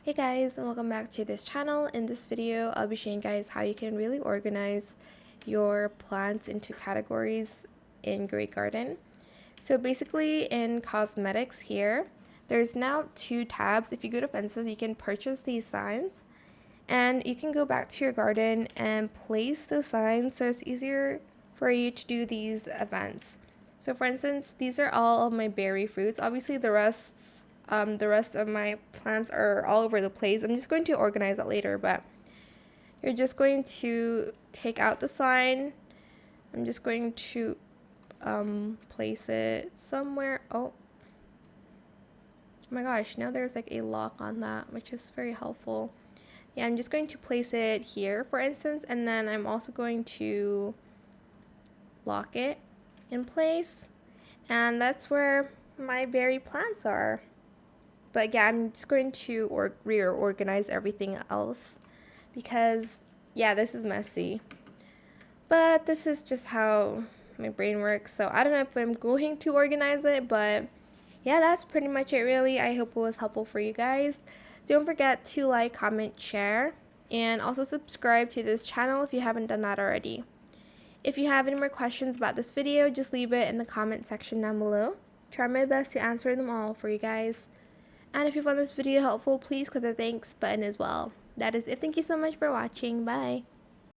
Hey guys, and welcome back to this channel. In this video, I'll be showing you guys how you can really organize your plants into categories in Great Garden. So basically in cosmetics here, there's now two tabs. If you go to fences, you can purchase these signs and you can go back to your garden and place those signs so it's easier for you to do these events. So for instance, these are all of my berry fruits. Obviously the rest of my plants are all over the place. I'm just going to organize that later, but you're just going to take out the sign. I'm just going to place it somewhere. Oh my gosh, now there's like a lock on that, which is very helpful. Yeah, I'm just going to place it here, for instance, and then I'm also going to lock it in place. And that's where my berry plants are. But yeah, I'm just going to reorganize everything else because, yeah, this is messy. But this is just how my brain works. So I don't know if I'm going to organize it, but yeah, that's pretty much it really. I hope it was helpful for you guys. Don't forget to like, comment, share, and also subscribe to this channel if you haven't done that already. If you have any more questions about this video, just leave it in the comment section down below. Try my best to answer them all for you guys. And if you found this video helpful, please click the thanks button as well. That is it. Thank you so much for watching. Bye.